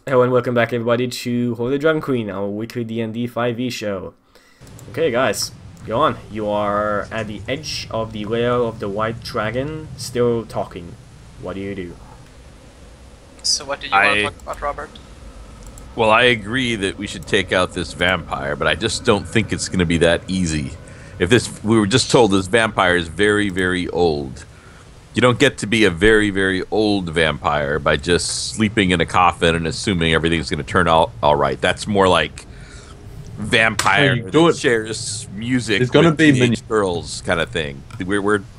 Hello and welcome back everybody to Hoard the Dragon Queen, our weekly D&D 5e show. Okay guys, go on. You are at the edge of the lair of the white dragon, still talking. What do you do? So what did you want to talk about, Robert? Well, I agree that we should take out this vampire, but I just don't think it's going to be that easy. We were just told this vampire is very, very old. You don't get to be a very, very old vampire by just sleeping in a coffin and assuming everything's going to turn out all right. That's more like vampire that shares music There's gonna with be teenage girls kind of thing.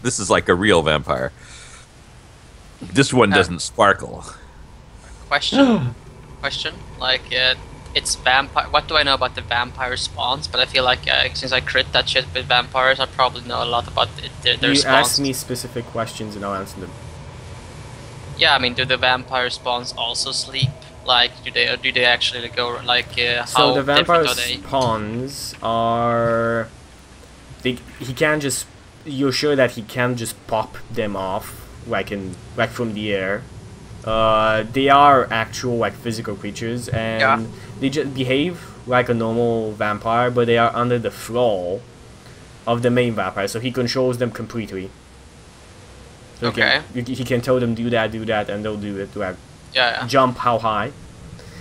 This is like a real vampire. This one doesn't sparkle. Question. Like, it's vampire. What do I know about the vampire spawns? But I feel like since I crit that shit with vampires, I probably know a lot about their You spawns. ask me specific questions and I'll answer them. Yeah, I mean, do the vampire spawns also sleep? Like, do they actually go like So how the vampire different are they? spawns are... he can't just... You're sure that he can't just pop them off like from the air. They are actual like physical creatures and they just behave like a normal vampire, but they are under the thrall of the main vampire, so he controls them completely. So he can tell them do that, and they'll do it. Like jump how high.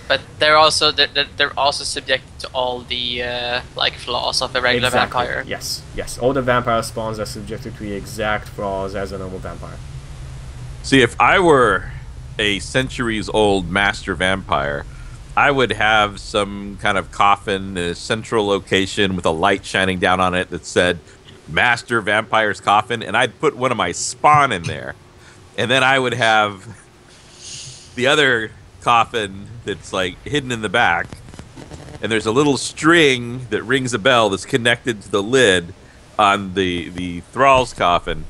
But they're also subject to all the like flaws of a regular vampire. Yes. All the vampire spawns are subjected to the exact flaws as a normal vampire. See, if I were a centuries-old master vampire, I would have some kind of coffin in a central location with a light shining down on it that said Master Vampire's Coffin, and I'd put one of my spawn in there. And then I would have the other coffin that's like hidden in the back, and there's a little string that rings a bell that's connected to the lid on the thrall's coffin.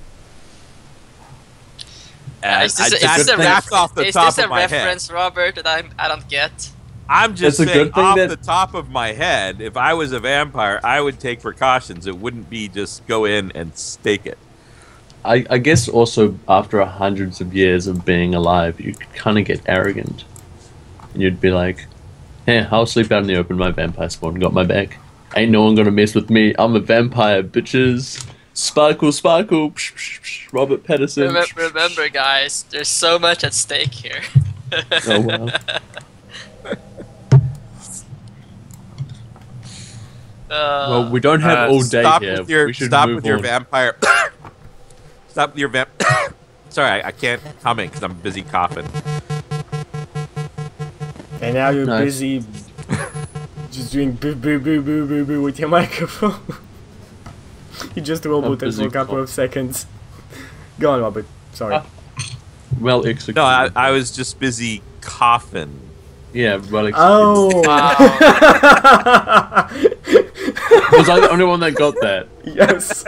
Is this a reference, Robert, that I don't get? I'm just saying, off the top of my head, if I was a vampire, I would take precautions. It wouldn't be just go in and stake it. I guess also after hundreds of years of being alive, you kind of get arrogant. And you'd be like, hey, I'll sleep out in the open, my vampire spawn got my back. Ain't no one gonna mess with me, I'm a vampire, bitches. Sparkle, sparkle, psh, psh, psh, Robert Patterson. Remember, guys, there's so much at stake here. Oh, wow. Well, we don't have all day here. Stop with your vampire. Stop with your vamp. Sorry, I can't comment because I'm busy coughing. And now you're busy just doing boo boo boo boo boo boo with your microphone. You just roboted for a couple of seconds. Go on, Robert. Sorry. Well executed. No, I was just busy coughing. Yeah, well executed. Oh! Wow. Was I the only one that got that? Yes.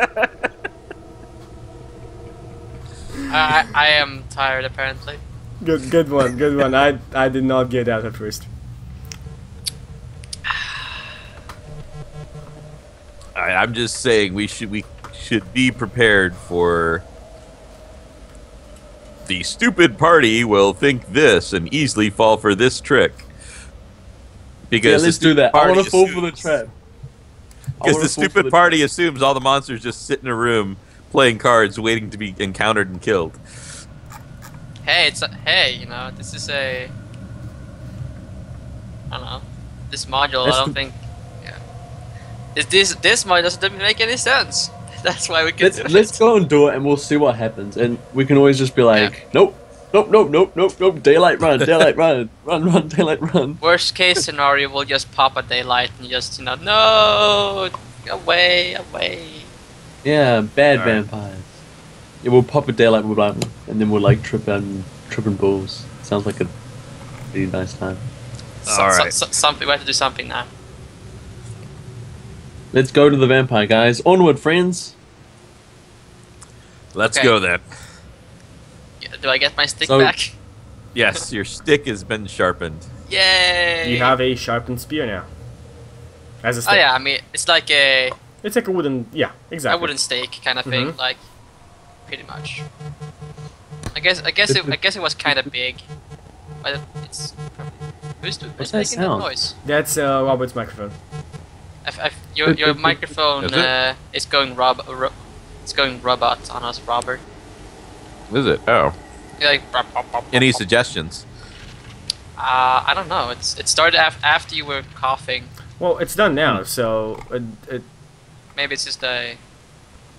I am tired, apparently. Good one. I did not get that at first. I'm just saying we should be prepared for the stupid party will think this and easily fall for this trick. Because let's do that. I want to fall for the trap. Because the stupid party assumes all the monsters just sit in a room playing cards, waiting to be encountered and killed. Hey, you know, this is I don't know, this module. I don't think. This module doesn't make any sense. That's why we can do it. Let's go and do it, and we'll see what happens. And we can always just be like, nope, daylight run, run, daylight run. Worst case scenario, we'll just pop a daylight and just, no, away. Yeah, bad vampires. Yeah, we'll pop a daylight, and then we'll like tripping balls. Sounds like a really nice time. Alright. Something, we have to do something now. Let's go to the vampire, guys. Onward, friends. Let's go then. Do I get my stick back? Yes, your stick has been sharpened. Yay! You have a sharpened spear now. As a stick. Oh yeah, I mean, it's like a a wooden, yeah, exactly. a wooden stake kind of thing, like pretty much. I guess it was kind of big, but it's Who's What's that making that sound? noise? That's Robert's microphone. Your microphone Is it? is going it's going robot on us, Robert. Is it? Oh. You're like, Any suggestions? I don't know. It started after you were coughing. Well, it's done now, so Maybe it's just a.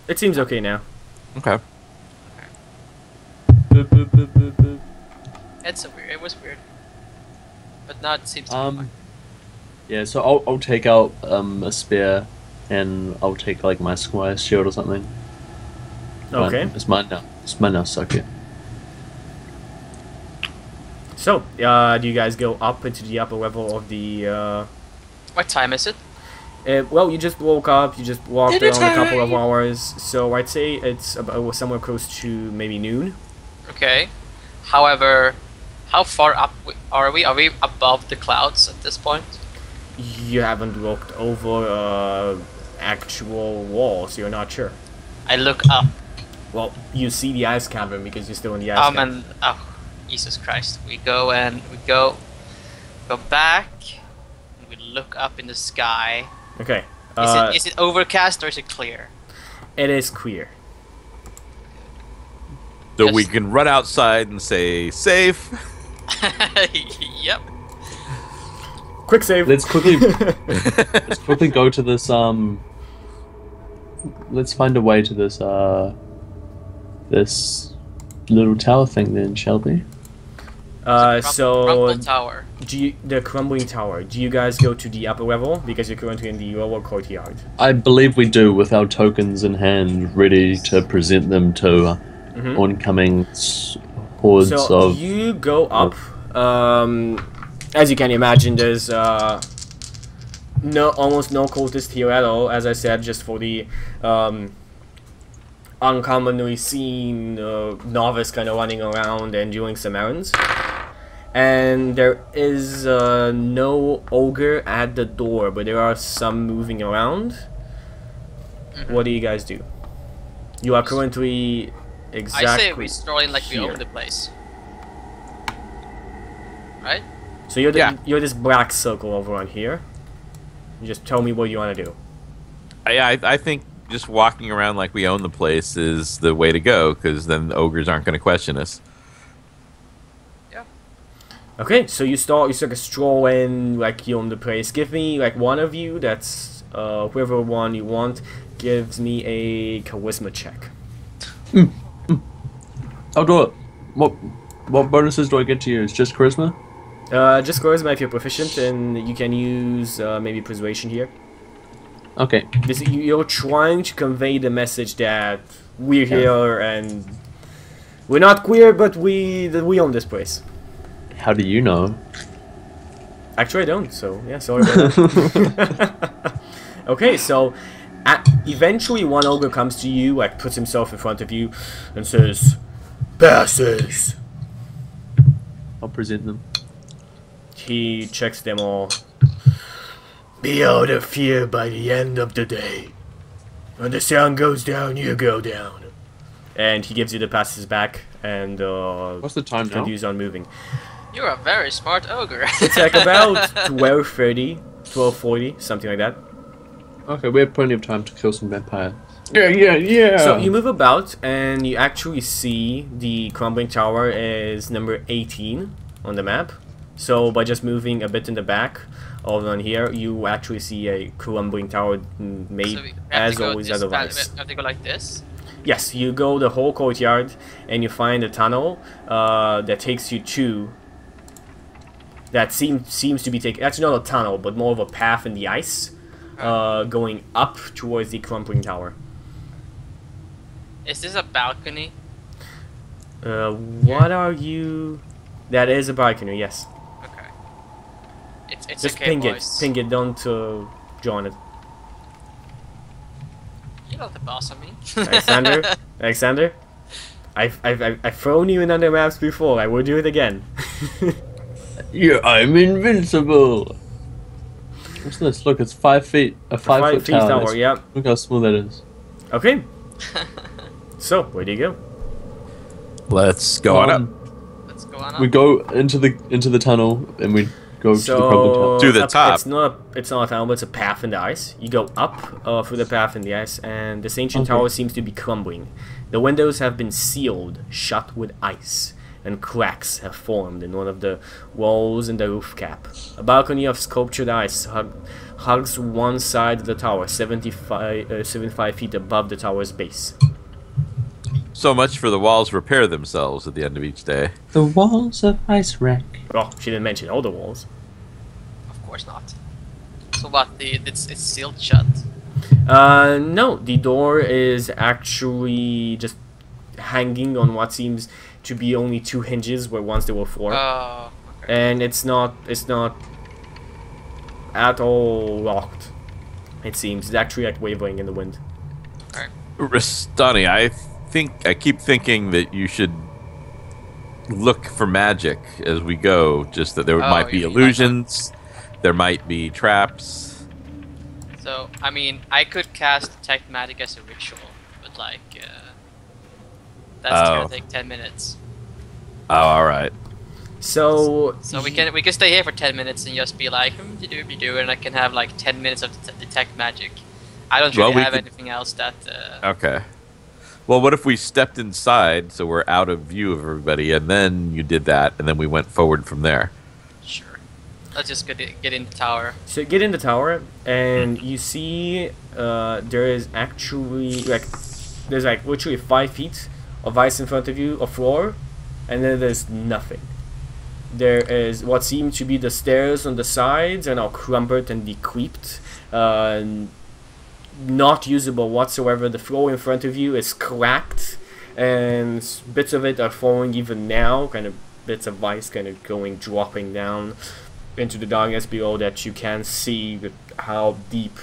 it seems okay now. Okay. Boop, boop, boop, boop, boop. It was weird. But now it seems to be fine. Yeah, so I'll take out a spear, and I'll take like my squire's shield or something. Okay. It's mine now. It's mine now. Suck it. So, do you guys go up into the upper level of the? What time is it? Well, you just woke up. You just walked around a couple of hours. So I'd say it's about somewhere close to maybe noon. Okay. However, how far up are we? Are we above the clouds at this point? You haven't looked over actual walls. You're not sure. I look up. Well, you see the ice cavern because you're still in the ice cavern. And Jesus Christ, we go back, and we look up in the sky. Okay. Is it overcast or is it clear? It is clear. So we Yes. can run outside and say, safe. Yep. Quick save. Let's quickly go to this let's find a way to this this little tower thing then, shall we? Rumble Tower. The crumbling tower. Do you guys go to the upper level because you're currently in the lower courtyard? I believe we do, with our tokens in hand, ready to present them to oncoming hordes So of. you go up. As you can imagine, there's almost no cultists here at all. As I said, just for the uncommonly seen novice kind of running around and doing some errands. And there is no ogre at the door, but there are some moving around. What do you guys do? You are currently exactly. I say we stroll in like we here. own the place. Right? So you're Yeah. you're this black circle over on here. You just tell me what you want to do. I think just walking around like we own the place is the way to go, because then the ogres aren't going to question us. Yeah. Okay, so you start to stroll in like you own the place. Give me like one of you. That's whoever one you want. Gives me a charisma check. I'll do it. What bonuses do I get to use? Just charisma? Just charisma if you're proficient, and you can use maybe persuasion here. Okay. You're trying to convey the message that we're here and we're not queer, but we own this place. How do you know? Actually, I don't. So yeah, sorry about that. Okay, so eventually one ogre comes to you, like puts himself in front of you, and says, "Passes." I'll present them. He checks them all. Be out of fear by the end of the day. When the sun goes down, you go down. And he gives you the passes back, and What's the time now? continues on moving. You're a very smart ogre. It's like about 12:30, 12:40, something like that. Okay, we have plenty of time to kill some vampires. Yeah. So you move about, and you actually see the crumbling tower is number 18 on the map. So by just moving a bit in the back, over on here, you actually see a crumbling tower made, So we have as to go always, this- out of ice. We have to go like this. Yes, you go the whole courtyard, and you find a tunnel that takes you to... That seems to be taking... Actually, not a tunnel, but more of a path in the ice, going up towards the crumbling tower. Is this a balcony? What are you... That is a balcony, yes. Okay. It's Just okay, ping boys. it. Ping it, don't join it. You're not the boss of me. Alexander? I've thrown you in other maps before. I will do it again. Yeah, I'm invincible. What's this? Look, it's 5 feet. A 5 foot feet tower. tower, That's- yeah. Look how small that is. Okay. So, where do you go? Let's go on up. Let's go on up. We go into the tunnel and we go to the problem tower? To the top. It's not a tunnel, but it's a path in the ice. You go up through the path in the ice, and this ancient Okay. tower seems to be crumbling. The windows have been sealed shut with ice, and cracks have formed in one of the walls and the roof cap. A balcony of sculptured ice hugs one side of the tower, 75 feet above the tower's base. So much for the walls repair themselves at the end of each day. The walls of ice wreck. Oh, she didn't mention all the walls. Of course not. So what? It's sealed shut. No, the door is actually just hanging on what seems to be only 2 hinges where once there were 4. Oh. Okay. And it's not at all locked. It seems it's actually like wavering in the wind. Alright. Rastani, I keep thinking that you should look for magic as we go. Just that there might be you- illusions, there might be traps. So I mean, I could cast detect magic as a ritual, but like that's gonna take 10 minutes. Oh, all right. So We can stay here for 10 minutes and just be like, and I can have like 10 minutes of detect magic. I don't really have anything else that. Okay. Well, what if we stepped inside so we're out of view of everybody, and then you did that, and then we went forward from there? Sure. Let's just get in the tower. So you get in the tower, and you see there is actually there's literally 5 feet of ice in front of you, a floor, and then there's nothing. There is what seem to be the stairs on the sides, and all crumbled and decrepit, not usable whatsoever. The floor in front of you is cracked, and bits of it are falling even now, kind of bits of ice kind of dropping down into the darkness below that you can see how deep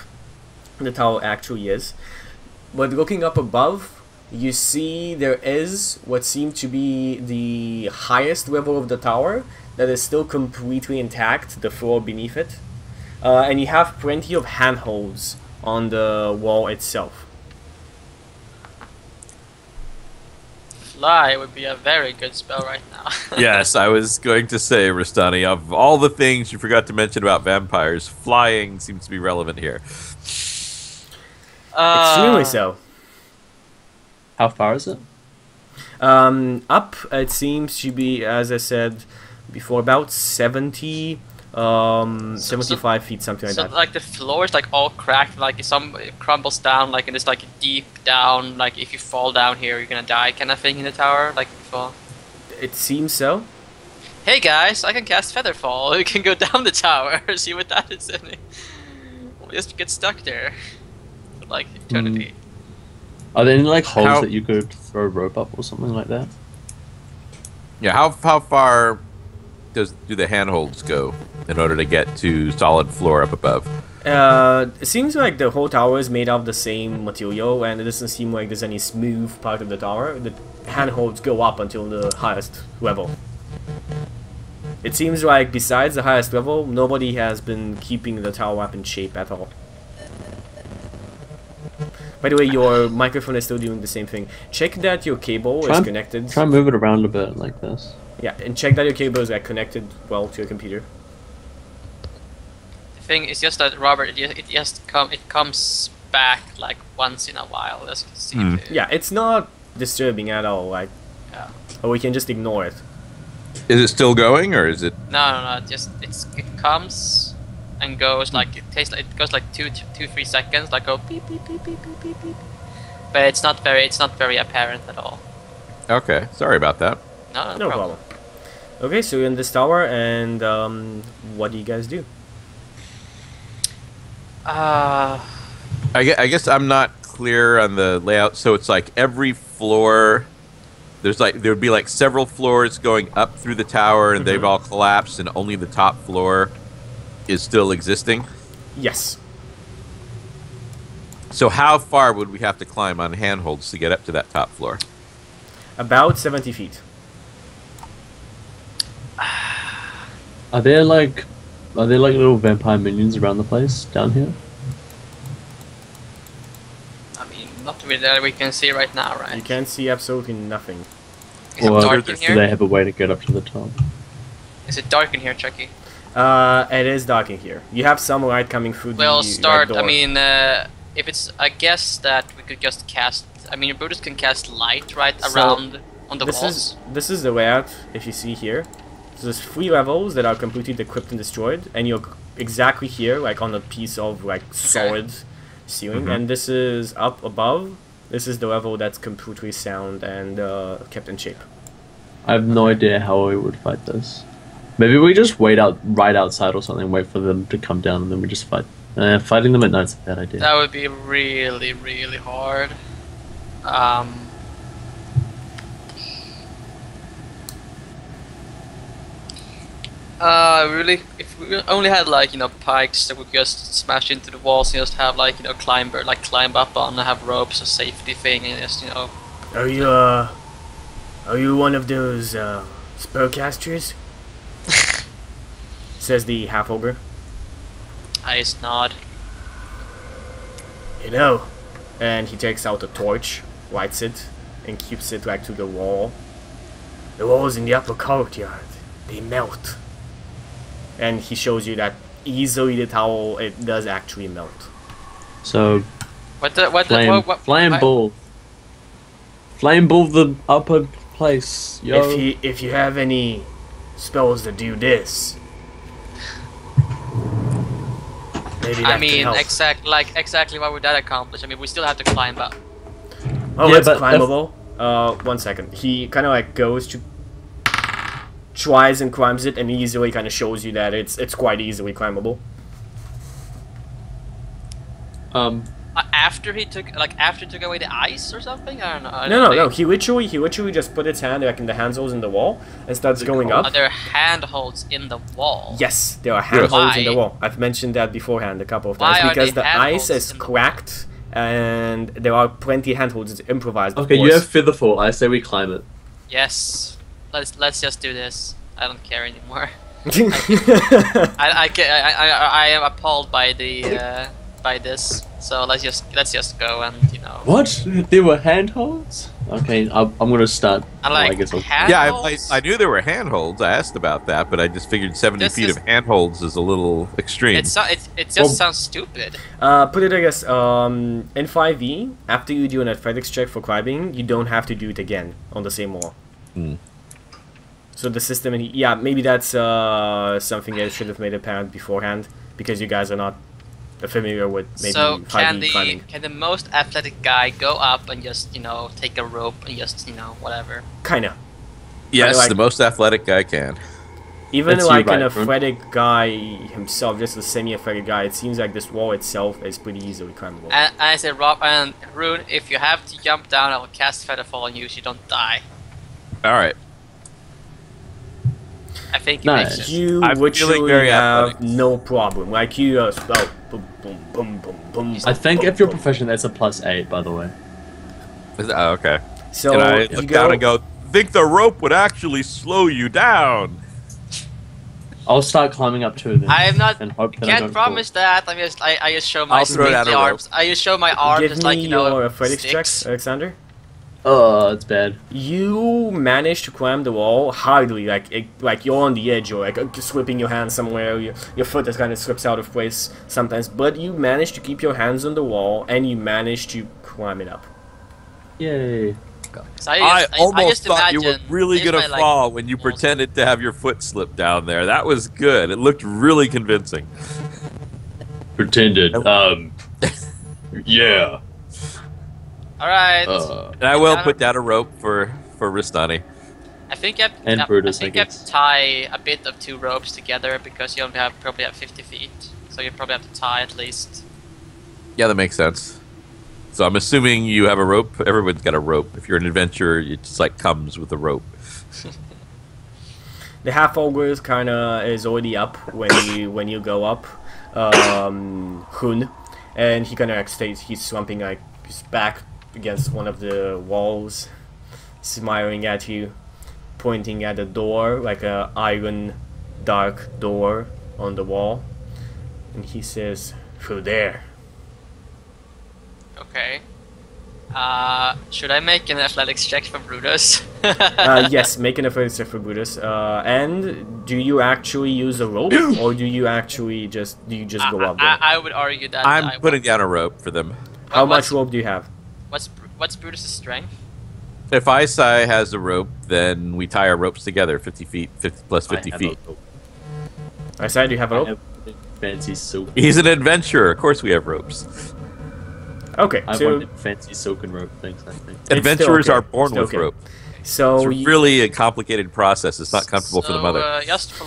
the tower actually is. But looking up above, you see there is what seemed to be the highest level of the tower that is still completely intact, the floor beneath it. And you have plenty of handholds on the wall itself. Fly would be a very good spell right now. Yes, I was going to say, Rastani, of all the things you forgot to mention about vampires, flying seems to be relevant here. Extremely so. How far is it? Up, it seems to be, as I said before, about 75 feet, something like So that. like the floor is like all cracked, like it crumbles down, like and it's like deep down, like if you fall down here you're gonna die kind of thing in the tower, like if you fall. It seems so. Hey guys, I can cast Featherfall. You can go down the tower, see what that is in it. We'll just get stuck there for like eternity. Are there any like holes that you could throw a rope up or something like that? Yeah, how far do the handholds go in order to get to solid floor up above? It seems like the whole tower is made of the same material, and it doesn't seem like there's any smooth part of the tower. The handholds go up until the highest level. It seems like besides the highest level, nobody has been keeping the tower up in shape at all. By the way, your microphone is still doing the same thing. Check that your cable is connected. Try and move it around a bit like this. Yeah, and check that your cable is connected well to your computer. The thing is just that Robert, it comes back like once in a while. As you can see. Yeah, it's not disturbing at all. Like, Yeah. or we can just ignore it. Is it still going, or is it? No. It comes and goes like it goes like 2-3 seconds, like go beep beep beep beep beep beep beep. But it's not very apparent at all. Okay, sorry about that. No problem. Okay, so you're in this tower, and what do you guys do? I guess I'm not clear on the layout. So it's like every floor, there'd be like several floors going up through the tower, and they've all collapsed, and only the top floor is still existing. Yes. So how far would we have to climb on handholds to get up to that top floor? About 70 feet. Are there like little vampire minions around the place down here? I mean, not really that we can see right now, right? You can see absolutely nothing. Is it Or dark in do here? they have a way to get up to the top? Is it dark in here, Chucky? It is dark in here. You have some light coming through We'll the start. door. I mean, if it's, I guess that we could just cast. I mean, Brutus can cast light right So, around on the this walls. this is the layout. If you see here, so there's 3 levels that are completely decrypted and destroyed, and you're exactly here, like on a piece of like solid ceiling. And this is up above. This is the level that's completely sound and kept in shape. I have no idea how we would fight this. Maybe we just wait out right outside or something, wait for them to come down, and then we just fight. Fighting them at night's a bad idea. That would be really, really hard. Really, if we only had like, you know, pikes that would just smash into the walls and just have like, you know, climb up on, have ropes, a safety thing, and just, you know. Are you one of those spellcasters? Says the half ogre. I just nod. You know, and he takes out a torch, lights it, and keeps it like to the wall. The walls in the upper courtyard, they melt. And he shows you that easily the towel, it does actually melt. So, What flame ball the upper place, yo. If you have any spells that do this, maybe that I mean, can help. exactly what would that accomplish? I mean, we still have to climb up. Oh, Yeah, it's but climbable. 1 second. He kind of like goes to, tries and climbs it, and easily kind of shows you that it's quite easily climbable. After he took away the ice or something? I don't know. No. He literally just put his hand like in the handholds in the wall and starts going up. Are there handholds in the wall? Yes, there are handholds in the Why? wall. I've mentioned that beforehand a couple of Why times are because they the ice handholds is in the cracked and there are plenty of handholds. It's improvised. of Okay, you course. have Featherfall. I say we climb it. Yes. Let's just do this. I don't care anymore. I I am appalled by the by this. So let's just go and, you know. What? There were handholds? Okay, I'm gonna start. I like I guess I'll... handholds. I knew there were handholds. I asked about that, but I just figured 70 This feet is- of handholds is a little extreme. It just Well- sounds stupid. Put it, I guess, in 5e, after you do an athletics check for climbing, you don't have to do it again on the same wall. So the system, yeah, maybe that's something I should have made apparent beforehand, because you guys are not familiar with maybe So 5e climbing. can the most athletic guy go up and just, you know, take a rope and just, you know, whatever? Kinda. Yes, like- the most athletic guy can. Even That's you, like an right, Rune? athletic guy himself, just a semi-athletic guy, it seems like this wall itself is pretty easily climbable. And I said, Rob and Rune, if you have to jump down, I will cast Featherfall on you so you don't die. All right. I think it Nice. makes sense. You I'm feeling literally very have athletic. no problem. Like you spell boom, boom, boom, boom, boom. I think boom, if you're boom. proficient, that's a +8, by the way. Oh, okay. So and I you look down and go, think the rope would actually slow you down. I'll start climbing up too then. I am not. And hope that I Can't don't promise that. I just show my I'll throw down stately a rope. arms. I just show my arms Give just me like, you know, your athletics sticks. checks, Alexander. fall. Oh, it's bad. You managed to climb the wall hardly, like you're on the edge, or like slipping your hand somewhere. Your foot just kind of slips out of place sometimes, but you managed to keep your hands on the wall and you managed to climb it up. Yay. So I almost just thought you were imagine really there's going to my, fall when you walls. pretended to have your foot slip down there. That was good. It looked really convincing. Pretended. Yeah. All right. And I will put down a rope for Ristani. I think you have, And I Brutus, think I you have guess. to tie a bit of 2 ropes together because you only probably have 50 feet. So you probably have to tie at least. Yeah, that makes sense. So I'm assuming you have a rope. Everyone's got a rope. If you're an adventurer, it just like comes with a rope. The half ogre kind of is already up when you go up, Hun, and he kind of like stays. He's slumping like his back against one of the walls, smiling at you, pointing at the door like a iron, dark door on the wall, and he says, "Through there." Okay. Should I make an athletics check for Brutus? Yes, make an athletics check for Brutus. And do you actually use a rope, or do you go up there? I would argue that I'm putting down a rope for them. How much rope do you have? What's Brutus's strength? If Isai has a rope, then we tie our ropes together, 50 feet, 50 plus 50 I have feet. a rope. I said you have a I rope. have fancy silk. He's an adventurer. Of course we have ropes. Okay, I so wanted fancy silken rope things, I think. still Adventurers okay. are born Still with okay. rope. so It's really a complicated process. It's not comfortable for the mother. Just for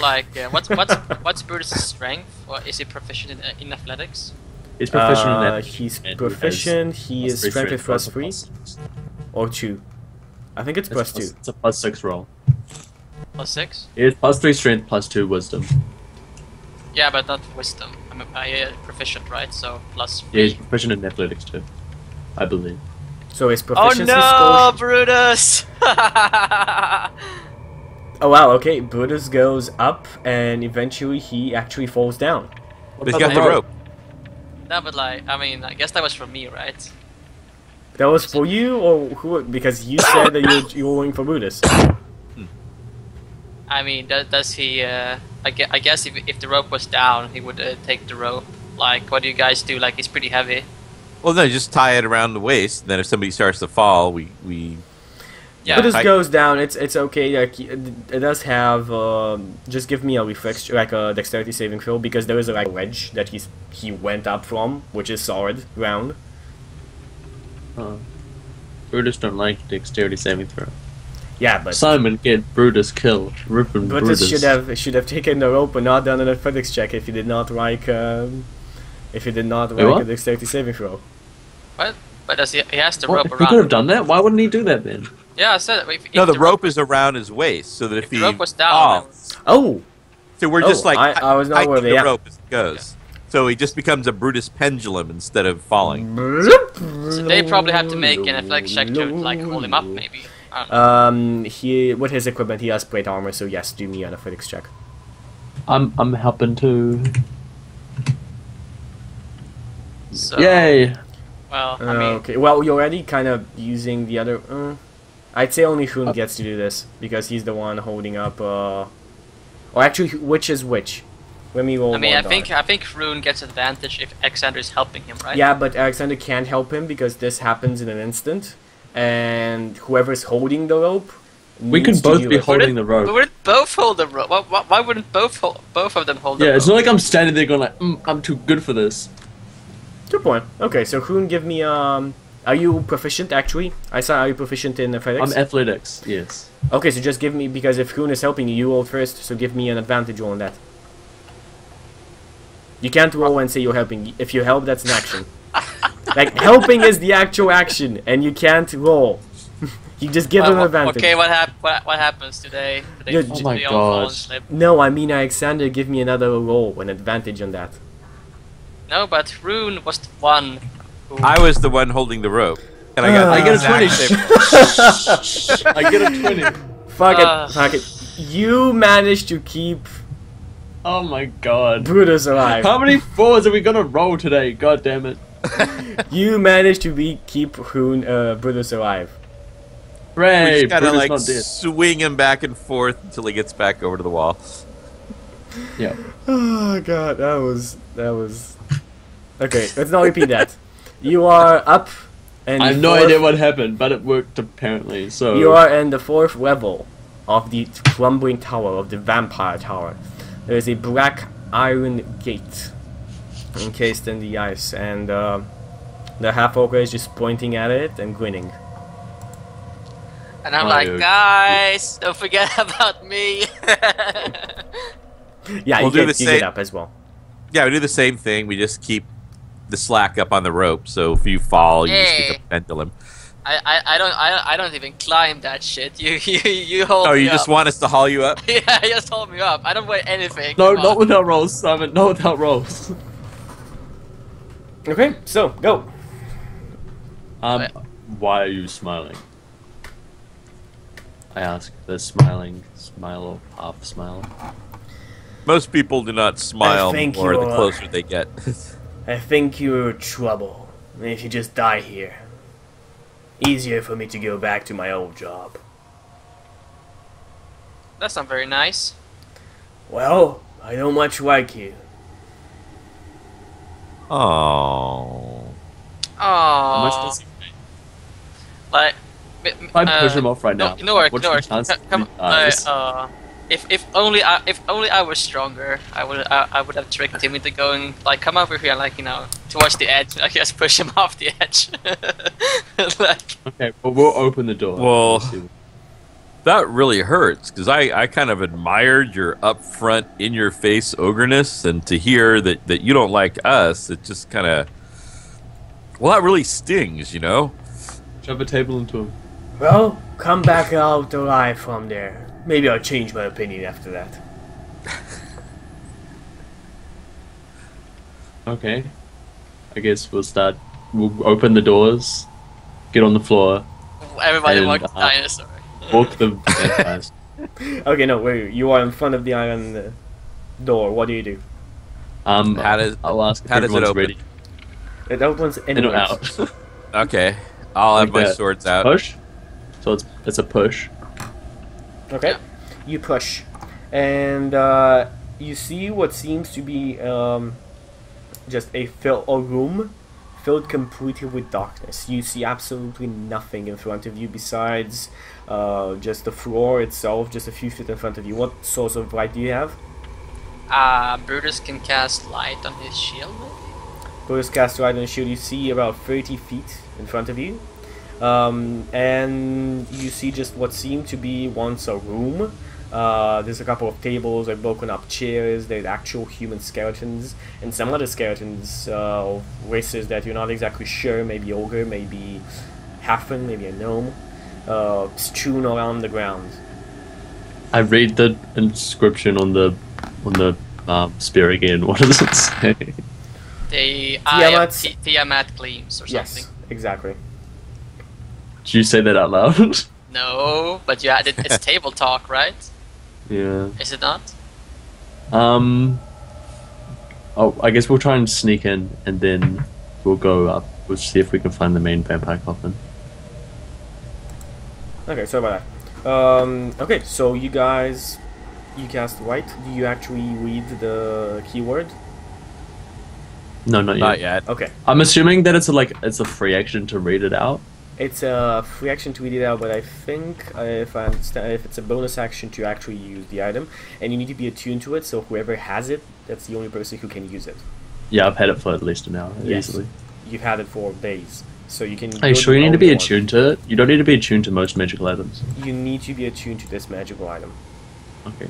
what's Brutus's strength? Or is he proficient in athletics? He's proficient in that. he's and he has proficient. He is plus strength three is plus plus 3 six. or 2. I think it's plus 2. It's a plus 6 roll. +6? It is plus 3 strength, plus 2 wisdom. Yeah, but not wisdom. I'm proficient, right? So +3. Yeah, he's proficient in athletics too, I believe. So his Oh proficiency no, score. Brutus! Oh wow. Okay, Brutus goes up, and eventually he actually falls down. He's got the rope. No, but like, I mean, I guess that was for me, right? That was for you, or who? Because you said that you were going for Brutus. I mean, does he? I guess if the rope was down, he would take the rope. Like, what do you guys do? Like, he's pretty heavy. Well, no, just tie it around the waist. And then if somebody starts to fall, we Yeah. Brutus I- goes down. It's okay. Like it does have. Just give me a reflex, like a dexterity saving throw, because there is a like ledge that he went up from, which is solid ground. Brutus don't like dexterity saving throw. Yeah, but Simon, get Brutus killed. Ripping Brutus Brutus. should have taken the rope and not done an athletics check if he did not like a what? dexterity saving throw. What? But does he has the What? rope He could have around? done that. Why wouldn't he do that then? Yeah, I said it. If No, the rope is around his waist, so that if the he rope was down, falls, Oh, so we're Oh, just like I was not aware of hiking the that. rope as it goes. So he just becomes a Brutus pendulum instead of falling. so they probably have to make an athletics check to like hold him up, maybe. I don't know. He with his equipment he has plate armor, so yes, do me an athletics check. I'm helping to. So, Yay! Well, I mean, Okay, well you're already kind of using the other. I'd say only Hoon gets to do this because he's the one holding up. Or actually, which is which? Let me roll. I mean, one I think Rune gets advantage if Alexander is helping him, right? Yeah, but Alexander can't help him because this happens in an instant, and whoever's holding the rope. We needs could to both do be it. holding the We rope. wouldn't both hold the rope. Why wouldn't both of them hold the Yeah, rope? it's not like I'm standing there going like, I'm too good for this. Good point. Okay, so Hoon, give me Are you proficient actually? I saw. Are you proficient in athletics? I'm athletics, yes. Okay, so just give me, because if Hoon is helping you, you roll first. So give me an advantage roll on that. You can't roll and say you're helping. If you help, that's an action. Like helping is the actual action, and you can't roll. You just give them an advantage. Okay, what happens today? Yeah, Oh my gosh. No, I mean Alexander, give me another roll, an advantage on that. No, but Rune was the one who... I was the one holding the rope, and I got. I get a the 20. exact same- I get a 20. Fuck it, fuck it. You managed to keep Oh my god. Brutus alive. How many fours are we gonna roll today? God damn it. You managed to keep Hoon, Brutus alive. We Hooray, just gotta Brutus like not dead. swing him back and forth until he gets back over to the wall. Yeah. Oh god, that was. Okay, let's not repeat that. You are up, and I have no idea what happened, but it worked apparently, so... You are in the 4th level of the crumbling tower of the vampire tower. There is a black iron gate encased in the ice, and the half-orc is just pointing at it and grinning. And I'm Oh, like, dude. guys, don't forget about me. Yeah, We'll do you the get same- up as well. Yeah, we do the same thing. We just keep the slack up on the rope, so if you fall, you just Hey. keep a pendulum. I don't even climb that shit. You hold Oh, me you just up. want us to haul you up? Yeah, just hold me up. I don't weigh anything. No, Come not on. without rolls, Simon. Not without rolls. Okay, so, go. Why are you smiling? I ask. The smiling smile or half smile. Most people do not smile think more you the are. closer they get. I think you're trouble. If you just die here. Easier for me to go back to my old job. That's not very nice. Well, I don't much like you. Oh. How much Oh, does he pay? like. If I push him off right now, No work, what's no the work. chance that Come, he dies? if only I was stronger, I would have tricked him into going like come over here, like towards the edge. I guess push him off the edge. Like Okay, well, we'll open the door. Well- We'll see. That really hurts because I kind of admired your upfront, in your face ogreness, and to hear that you don't like us, it just kind of. Well, that really stings, you know? Shove a table into him. Well, come back out alive from there. Maybe I'll change my opinion after that. Okay. I guess we'll start. We'll open the doors, get on the floor, everybody And, wants dinosaur. walk the vampires. Okay, no, wait. You are in front of the iron door. What do you do? How does- I'll ask if how does it everyone's open? ready. It opens In or inwards. out. Okay, I'll have Like my that. swords out. Push. So it's a push. Okay. Yeah. You push, and you see what seems to be just a room filled completely with darkness. You see absolutely nothing in front of you besides just the floor itself, just a few feet in front of you. What source of light do you have? Brutus can cast light on his shield. Maybe? Brutus cast light on the shield. You see about 30 feet in front of you. And you see just what seemed to be once a room. There's a couple of tables, like broken up chairs, there's actual human skeletons, and some other skeletons of races that you're not exactly sure, maybe ogre, maybe halfling, maybe a gnome, strewn around the ground. I read the inscription on the spear again. What does it say? The Tiamat gleams or something. Yes, exactly. Did you say that out loud? No, but you had it's table talk, right? Yeah. Is it not? Oh, I guess we'll try and sneak in, and then we'll go up. We'll see if we can find the main vampire coffin. Okay, sorry about that. Okay, so you guys, you cast light. Do you actually read the keyword? No, not yet. Not yet. Okay. I'm assuming that it's a free action to read it out. It's a free action to read it out, but I think, if I understand, if it's a bonus action to actually use the item, and you need to be attuned to it, so whoever has it, that's the only person who can use it. Yeah, I've had it for at least an hour, Yes. easily. You've had it for days, so you can... Are you sure you need to be attuned to it? You don't need to be attuned to most magical items. You need to be attuned to this magical item. Okay.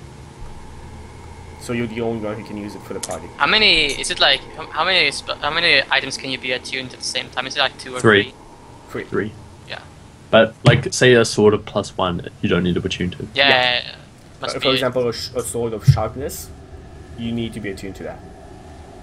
So you're the only one who can use it for the party. How many? Is it like how many items can you be attuned at the same time? Is it like 2 or Three. 3? 3. Yeah. But, like, say a sword of +1, you don't need to attune to. Yeah. Must For be example, a sword of sharpness, you need to be attuned to that.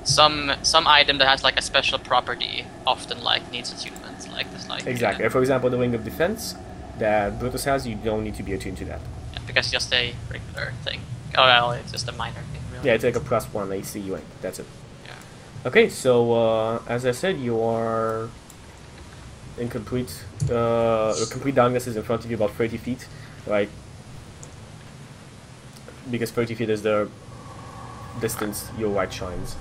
some item that has like a special property often like needs attunement, like this, like Exactly. For example, the ring of defense that Brutus has, you don't need to be attuned to that. yeah, because it's just a regular thing. Oh well, it's just a minor thing, really. Yeah, it's like a +1 AC rank. That's it. Yeah. Okay, so as I said, you are in complete darkness is in front of you about 30 feet, right? Because 30 feet is the distance your light shines.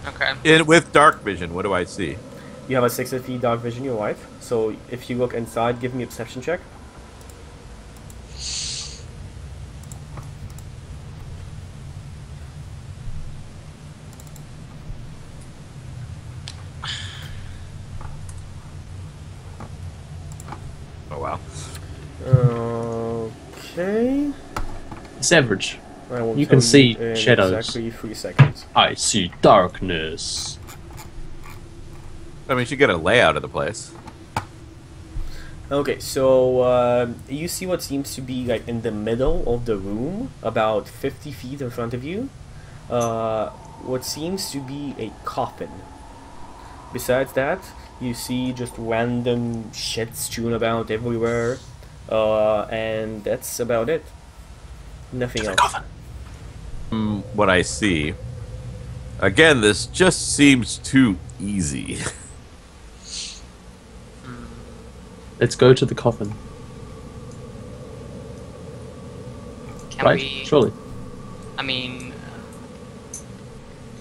Okay. With dark vision, what do I see? You have a 60 feet dark vision, your light. So if you look inside, give me a perception check. Oh wow. Okay. It's average. I will You tell can see in shadows. Exactly 3 seconds. I see darkness. I mean, you should get a layout of the place. Okay, so you see what seems to be like in the middle of the room, about 50 feet in front of you. What seems to be a coffin. Besides that, you see just random shit strewn about everywhere, and that's about it. Nothing else. What I see. Again, this just seems too easy. Let's go to the coffin. Can right? we? Surely. I mean,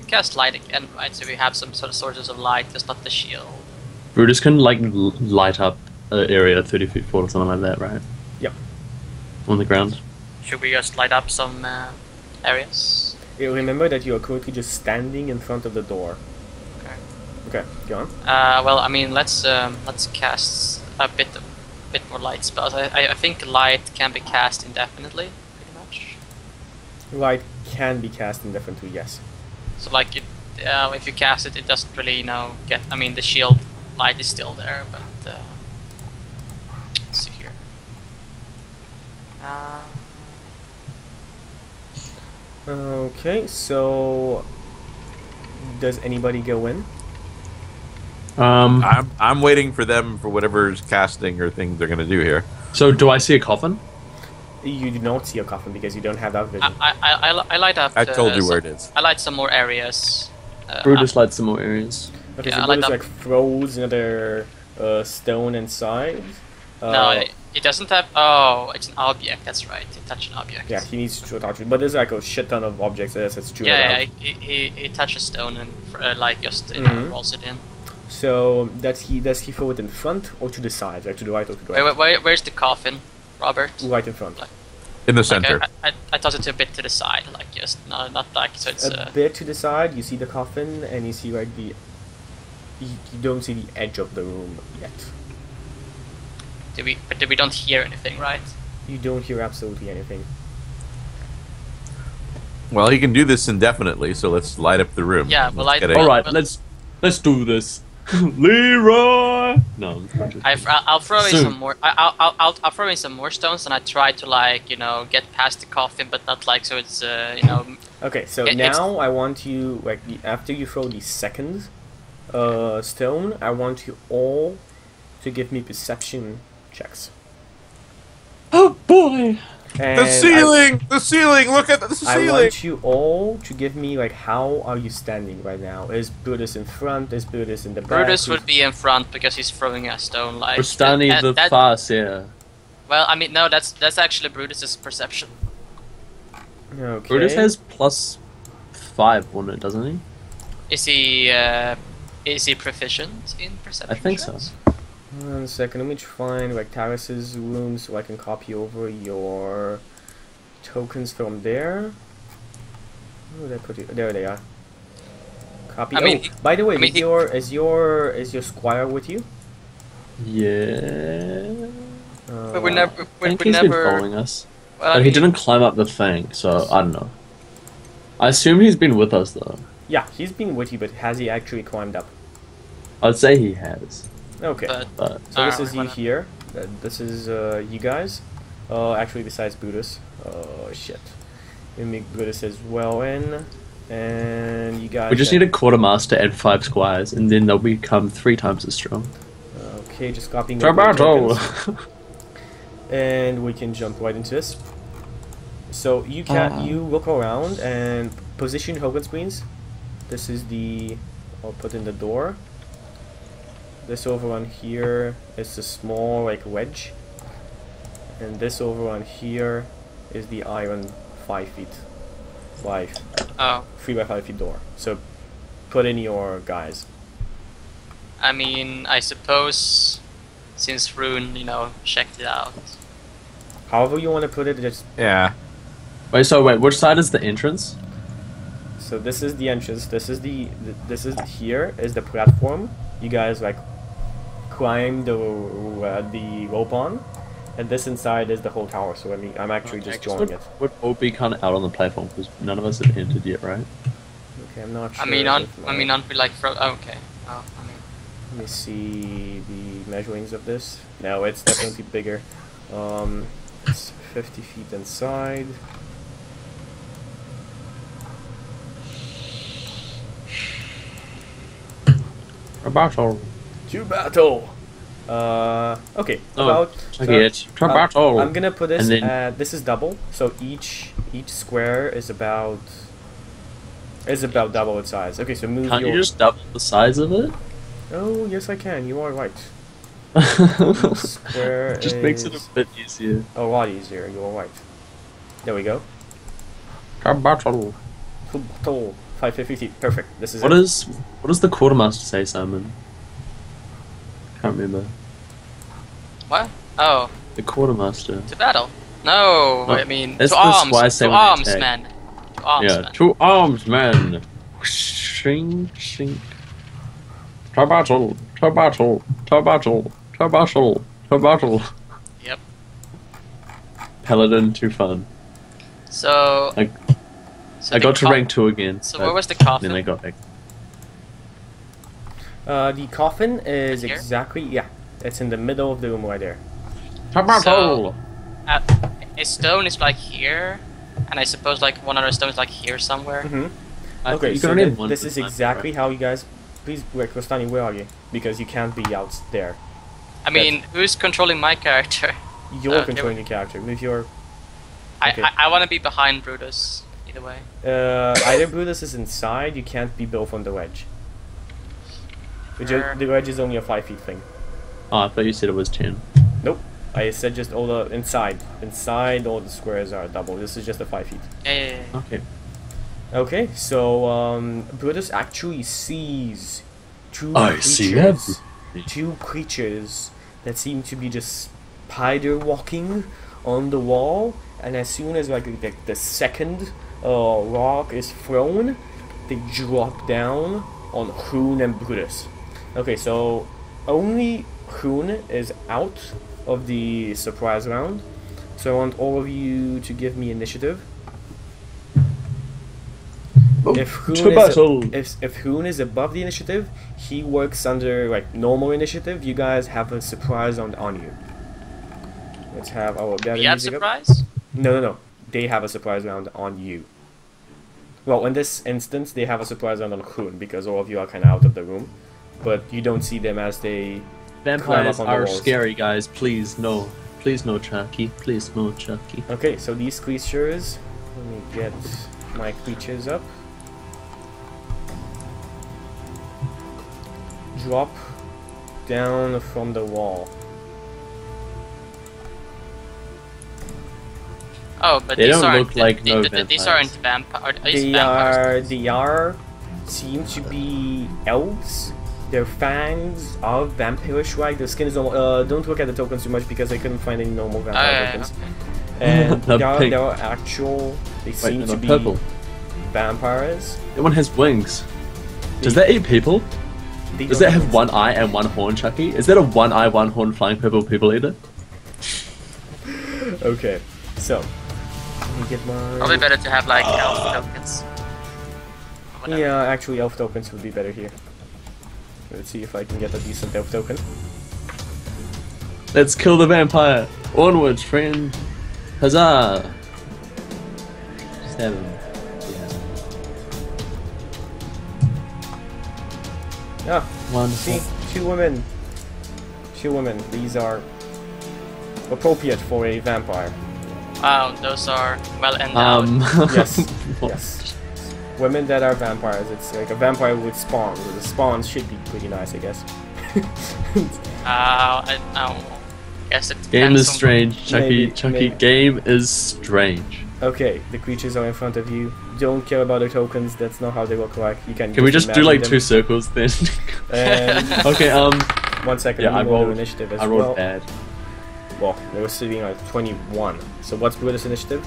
cast light again, right? So we have some sort of sources of light, just not the shield. Brutus can like light up an area 30 feet forward or something like that, right? Yep. On the ground. Should we just light up some areas? Remember that you are currently just standing in front of the door. Okay. Okay, go on. Well, I mean, let's cast a bit more light spells. I think light can be cast indefinitely, pretty much. Light can be cast indefinitely, yes. So like if you cast it, it doesn't really, you know, get. I mean, the shield light is still there, but let's see here. Okay, so does anybody go in? I'm waiting for them for whatever's casting or things they're gonna do here. So do I see a coffin? You do not see a coffin because you don't have that vision. I light up. I told you where it is. I light some more areas. Brutus lights some more areas. Okay, yeah, so I like Brutus that. like throws another stone inside. No, it doesn't have. Oh, it's an object. That's right. You touch an object. Yeah, he needs to touch it, but there's like a shit ton of objects there, so it's true. Yeah, he touches stone and like just you know, rolls it in. So does he throw it in front or to the side, like to the right or to the right? Where's the coffin, Robert? Right in front. In the Like, center. I toss it a bit to the side, like just not like so it's. A bit to the side, you see the coffin, and you see like the. You don't see the edge of the room yet. But we don't hear anything, right? You don't hear absolutely anything. Well, he can do this indefinitely, so let's light up the room. Yeah, well, Let's get All a- right, let's do this. Leroy. No. I'll throw in Soon. some more. I'll throw in some more stones, and I try to like, you know, get past the coffin, but not like so it's you know. Okay, so It's- now I want you like after you throw the second stone, I want you all to give me perception checks. Oh boy. And The ceiling! The ceiling! Look at the I ceiling! want you all to give me like how are you standing right now? Is Brutus in front? Is Brutus in the back? Brutus would be in front because he's throwing a stone like. We're standing that- the that- fast, yeah. Well, I mean, no, that's actually Brutus's perception. Okay. Brutus has +5 on it, doesn't he? Is he proficient in perception? I think so. checks? 1 second, let me find like Taris's room so I can copy over your tokens from there. Where did I put it? There they are. Copy. I mean, by the way, I mean, is your squire with you? Yeah. But we're never. I We're think he's been never. following us. Well, I But he mean, didn't climb up the thing, so I don't know. I assume he's been with us though. Yeah, he's been with you, but has he actually climbed up? I'd say he has. Okay. But So this is you whatever. here. This is you guys. Actually, besides Brutus. Oh shit. Let me make Brutus as well in, and you guys. we just need a quartermaster and 5 squires, and then they'll become 3 times as strong. Okay, just copying. over your tokens. And we can jump right into this. So you can you look around and position Hogan screens. This is the. I'll put in the door. This over on here is a small like wedge, and this over on here is the iron 5 feet wide, Oh, 3 by 5 feet door. So put in your guys. I mean, I suppose since Rune, you know, checked it out. However you want to put it, just Yeah. Wait, which side is the entrance? so this is the entrance. This is this is here is the platform. You guys like climb the rope on, and this inside is the whole tower. So I'm actually just drawing it. Would all be kind of out on the platform because none of us have entered yet, right? Okay, I'm not sure. I mean, if I mean, aren't we like okay. Oh, I mean, let me see the measurings of this. No, it's definitely bigger. It's 50 feet inside. Battle. To battle. Okay. About. Okay, it's to battle. I'm gonna put this. And then- This is double. So each square is about double its size. Okay, so move Can't your. you just double the size of it? Oh yes, I can. You are right. Square Just makes it a is bit easier. a lot easier. You are right. There we go. A battle. Total 550. Perfect. This is What it. does the quartermaster say, Simon? Can't remember. What? Oh, The quartermaster. to battle. No, No, I mean that's to the arms. why I say To when they arms, attack. man. To arms, Yeah, man. to arms, man. Shing, shing. To battle, to battle, to battle, to battle, to battle. Yep. Paladin, too fun. So. I- so I the got to co- rank 2 again. So where was the coffin? Then I got back. The coffin is Here? exactly, yeah, it's in the middle of the room right there. To battle. A stone is like here, and I suppose like one other stone is like here somewhere. Okay, you so can only have one this per is time, exactly right? how you guys. Please, wait, Rostani, where are you? Because you can't be out there. I mean, who's controlling my character? You're Okay. controlling the character. Move your. Okay. I want to be behind Brutus. Either way. Either Brutus is inside, you can't be both on the wedge. Sure. The wedge is only a 5 feet thing. Oh, I thought you said it was 10. Nope. I said just all the inside. Inside, all the squares are double. This is just a 5 feet. Yeah. Okay. Okay, so Brutus actually sees two I see creatures. everything. Two creatures that seem to be just spider walking on the wall, and as soon as like the second rock is thrown, they drop down on Hoon and Brutus. Okay, so only Hoon is out of the surprise round. So I want all of you to give me initiative. If Hoon if Hoon is above the initiative, he works under like normal initiative. You guys have a surprise on you. Let's have our battle We have music up. surprise. No. They have a surprise round on you. Well, in this instance, they have a surprise round on Hoon because all of you are kind of out of the room, but you don't see them as they. Vampires Climb up on the are walls. scary, guys. Please, no. Please, no Chucky. Please, no Chucky. Okay, so these creatures. Let me get my creatures up. Drop down from the wall. Oh, but They these don't aren't. look like no These vampires. aren't vampires. They are seem to be elves. Their fangs are vampirish, right? Their skin is normal. Don't look at the tokens too much because I couldn't find any normal vampire yeah, tokens. And They're pink. they are actual. They Wait, seem they're to be purple. vampires. That one has wings. Does that eat people? They Does don't that have one eye and one horn, Chucky? Is that a one eye, one horn flying purple people eater? Okay, so let me get my. Probably better to have like elf tokens. Whatever. Yeah, actually, elf tokens would be better here. Let's see if I can get a decent elf token. Let's kill the vampire. Onwards, friend. Huzzah! 7. Ah, One. see, two women. Two women. These are appropriate for a vampire. Wow, those are well endowed. Yes, yes. Women that are vampires. It's like a vampire with spawns. The spawns should be pretty nice, I guess. I guess it Game depends is on- strange, Chucky. Maybe, Chucky, maybe. game is strange. Okay, the creatures are in front of you. Don't care about their tokens. That's not how they look like. You can. Can we just do imagine like them. 2 circles then? And Okay, 1 second. Yeah, we I will do rolled. initiative as I rolled well. bad. Well, they were sitting at 21. So what's Brutus' initiative?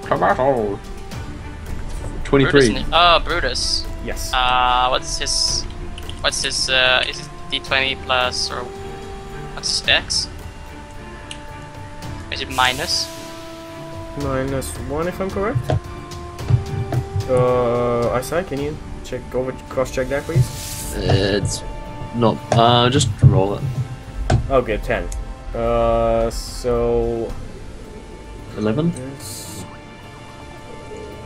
Come on. Brutus 23. Brutus. Yes. What's his is it D20 plus or what's his dex? Is it minus? -1 if I'm correct. Isai, can you cross-check that, please? It's not. Just roll it. Okay, 10. So 11. it's-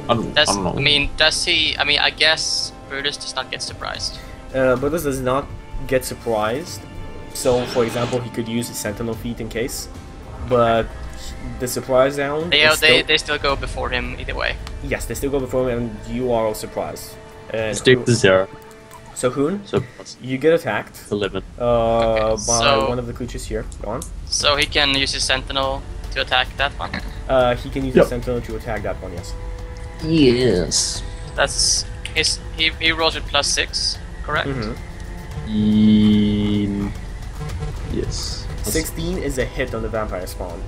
I don't know. Does he? I mean, I guess Brutus does not get surprised. Brutus does not get surprised. So, for example, he could use his Sentinel feat in case, but the surprise round. is still- They still go before him either way. Yes, they still go before him, and you are all surprised. And Stick to 0. So Hoon, So plus you get attacked 11. by so- one of the creatures here. Go on. So he can use his sentinel to attack that one. He can use Yep. a sentinel to attack that one. Yes. Yes. That's he rolls with +6, correct? Mm-hmm. Yes. 16 is a hit on the vampire spawn.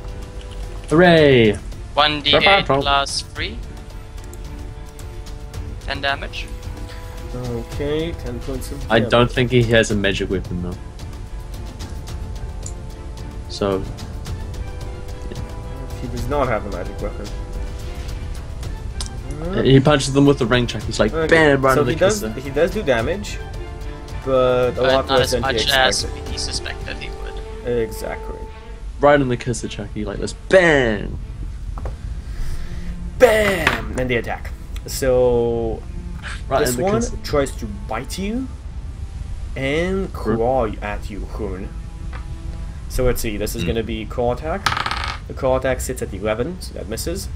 Hooray! 1d8 plus 3. 10 damage. Okay, 10 points of I damage. don't think he has a magic weapon though. So He does not have a magic weapon. he punches them with the ring chuck. He's like, Okay, bam, right so in the he does kisser. he does do damage, but a lot Not less as than he much as expected. he suspected he would. Exactly. Right in the kisser, Chucky. Like this, bam. Bam! And they attack. So Right this in the one kisser. tries to bite you and claw at you, Hoon. So let's see. This is going to be claw attack. The claw attack sits at 11, so that misses.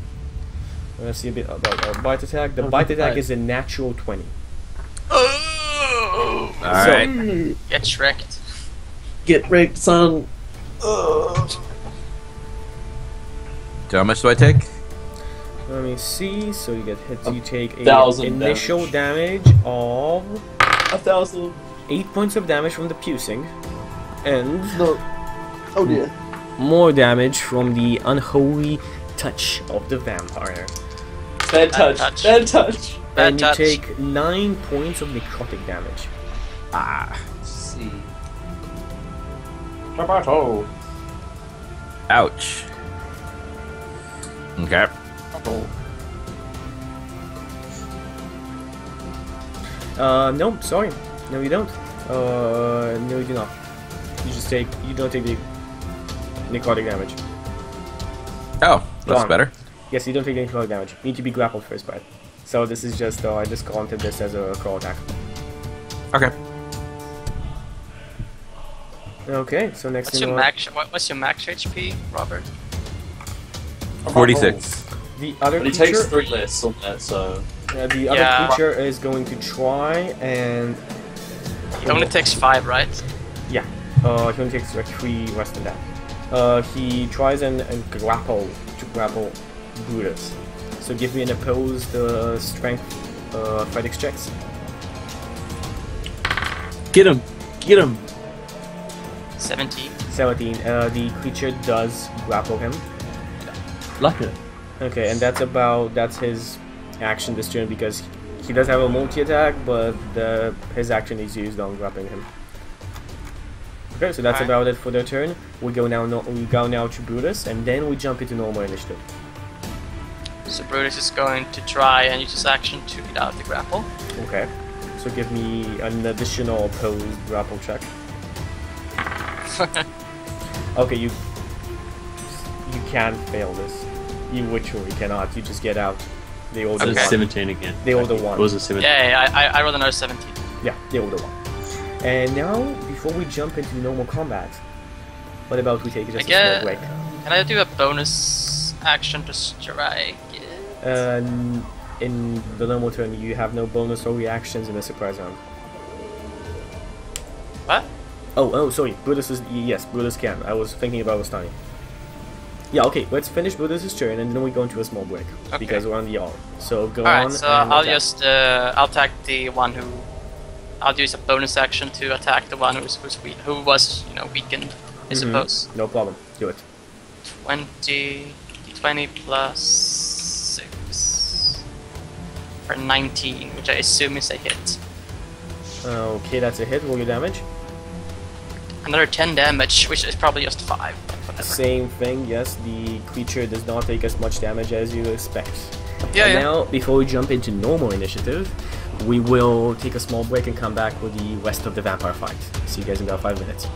Let's see a bit about our bite attack. The bite attack is a natural 20. Oh! All right. Get shreked. Get wrecked, son. So how much do I take? Let me see. So you get hit. You take a 1,000 initial damage of 1,000. 8 points of damage from the piercing, and No. Oh dear. more damage from the unholy touch of the vampire. Bad touch. touch. Bad touch. Bad And you touch. take 9 points of necrotic damage. Ah. Let's see. Roberto. Ouch. Okay. No, sorry. No, you don't. No, you do not. You don't take the necrotic damage. Oh, that's Gone. better. Yes, you don't take any necrotic damage. You need to be grappled first, by it. So this is just, I discounted this as a claw attack. Okay. Okay, so next What's thing your on- max? What's your max HP, Robert? 46. the other But he creature, takes 3 less on that, so. the other Yeah. creature is going to try and He only takes 5, right? yeah, he only takes like 3 less than that. He tries and grapple Brutus. So give me an opposed strength athletics checks. Get him! Get him! 17. 17. The creature does grapple him. Like it. Okay, and that's his action this turn because he does have a multi-attack, but his action is used on grappling him. Okay, so that's Alright. about it for their turn. We go now to Brutus, and then we jump into normal initiative. So Brutus is going to try and use his action to get out of the grapple. Okay, so give me an additional opposed grapple check. Okay, you can't fail this. You literally cannot. You just get out. They all So the Okay. it's one. 17 again. They all the It one. was a 17. Yeah, I rolled another 17. Yeah, they all the one. And now, before we jump into normal combat, what about we take just a small guess- break? Can I do a bonus action to strike? In the normal turn, you have no bonus or reactions in the surprise round. What? Oh, sorry. Brutus is yes, Brutus can. I was thinking about Stani. Yeah, okay. Let's finish Brutus's turn, and then we go into a small break Okay. because we're on the hour. So go Alright, on. so and I'll attack. just I'll attack the one who. I'll use a bonus action to attack the one who was weakened, I Mhm. suppose. No problem. Do it. 20 plus 6 for 19, which I assume is a hit. Okay, that's a hit. Roll your damage. Another 10 damage, which is probably just 5. Whatever. Same thing. Yes, the creature does not take as much damage as you expect. Yeah, And yeah. now, before we jump into normal initiative, we will take a small break and come back with the rest of the vampire fight. See you guys in about 5 minutes.